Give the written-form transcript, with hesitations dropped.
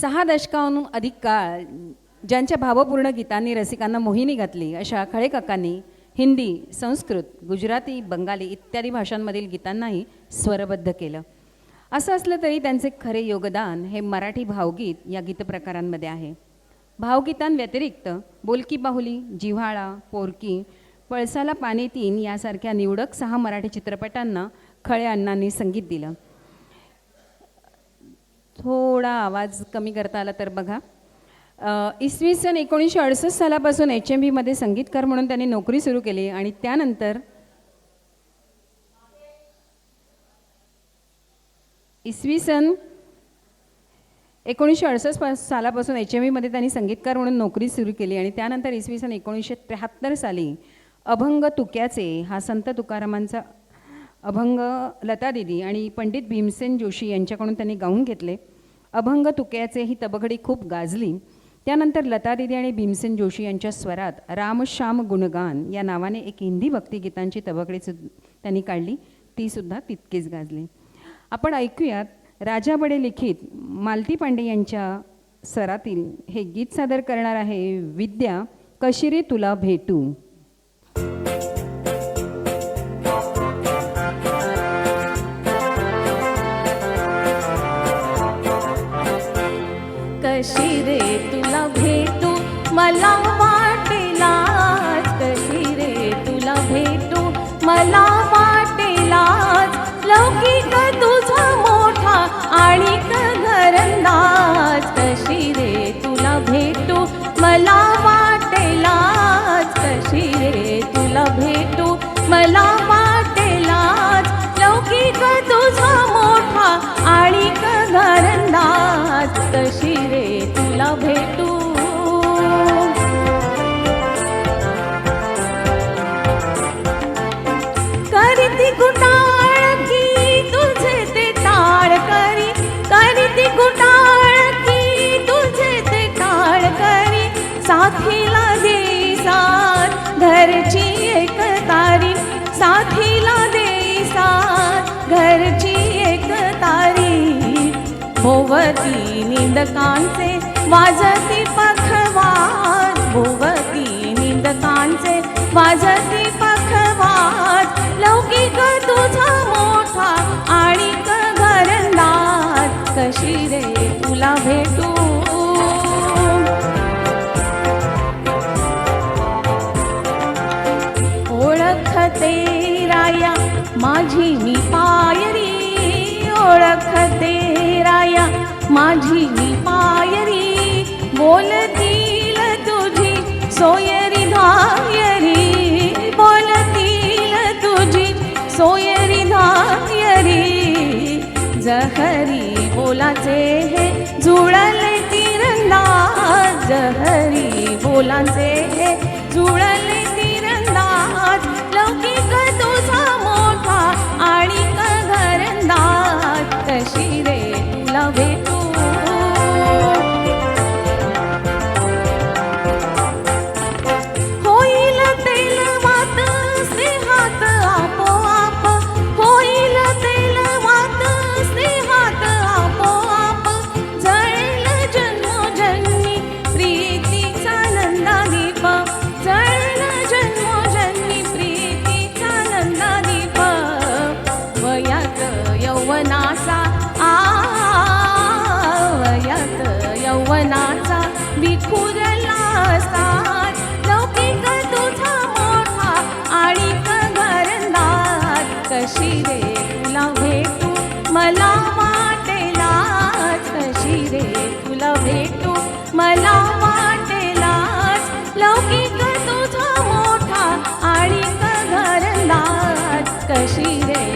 6 दशकांहून अधिक काळ ज्यांच्या भावपूर्ण गीतांनी रसिकांना मोहिनी घातली अशा खळेकाकांनी हिंदी, संस्कृत, गुजराती, बंगाली इत्यादी भाषांमधील गीतांनाही स्वरबद्ध केलं. असं असलं तरी त्यांचे खरे योगदान हे मराठी भावगीत या गीतप्रकारांमध्ये आहे. भावगीतांव्यतिरिक्त बोलकी बाहुली, जिव्हाळा, पोरकी, पळसाला पाने तीन यासारख्या निवडक 6 मराठी चित्रपटांना खळे अण्णांनी संगीत दिलं. थोडा आवाज कमी करता आला तर बघा. इसवी सन 1968 सालापासून HMVमध्ये संगीतकार म्हणून त्यांनी नोकरी सुरू केली आणि त्यानंतर इसवी सन 1968 सालापासून HMVमध्ये त्यांनी संगीतकार म्हणून नोकरी सुरू केली आणि त्यानंतर इसवी सन 1973 साली अभंग तुक्याचे हा संत तुकारामांचा अभंग लता दिदी आणि पंडित भीमसेन जोशी यांच्याकडून त्यांनी गाऊन घेतले. अभंग तुक्याचे ही तबकडी खूप गाजली. त्यानंतर लता दिदी आणि भीमसेन जोशी यांच्या स्वरात राम श्याम गुणगान या नावाने एक हिंदी भक्तिगीतांची तबकडी त्यांनी काढली, ती सुद्धा तितकीच गाजली. आपण ऐकूयात राजा बडे लिखित मालती पांडे यांच्या स्वरातील हे गीत सादर करणार आहे विद्या कशी रे तुला भेटू. कशी रे तुला भेटू मला वाटेलाच, कशी रे तुला भेटू मला वाटेलाच, लौकिक तुझा मोठा आणि घरंदाज. कशी रे तुला भेटू मला वाटेलाच, कशी रे तुला भेटू मला वाटेलाच, लौकिक तुझा मोठा आणि घरंदाज. कशी रे तुला भेटू. करीती गुटाळ की तुझे ते टाळ करी, करीती गुटाळ की तुझे ते टाळ करी, साथीला देई साथ घरची एक तारी, साथीला देई साथ घरची एक तारी. भोवती निंदकांचे वाजती पखवाज, भोवती निंदकांचे वाजती पखवाज, लौकिक तुझा मोठा आणि घरंदाज. कशी रे तुला भेटू. ओळखते राया माझी मी पायरी, ओळखते राया माझी मी पायरी, बोलतील तुझी सोयरी धायरी, बोलतील तुझी सोयरी धायरी. जहरी बोलाचे हे जुळले तीरंदाज, जहरी बोलाचे हे जुळले तीरंदाज, लौकिक तुझा मोठा आणि घरंदाज. कशी रे तुला भेटू. होईल तेलवात स्नेहात आपोआप, होईल तेलवात स्नेहात आपोआप, जळेल जन्मोजन्मी प्रीतीचा नंदादीप, जळेल जन्मोजन्मी प्रीतीचा नंदादीप. वयात यौवनाचा वयात यौवनाचा विखुरला साथ, लौकिक तुझा मोठा आणि घरंदाज. कशी रे तुला भेटू मला वाटेलाच, कशी रे तुला भेटू मला वाटेलाच, लौकिक तुझा मोठा आणि घरंदाज. कशी रे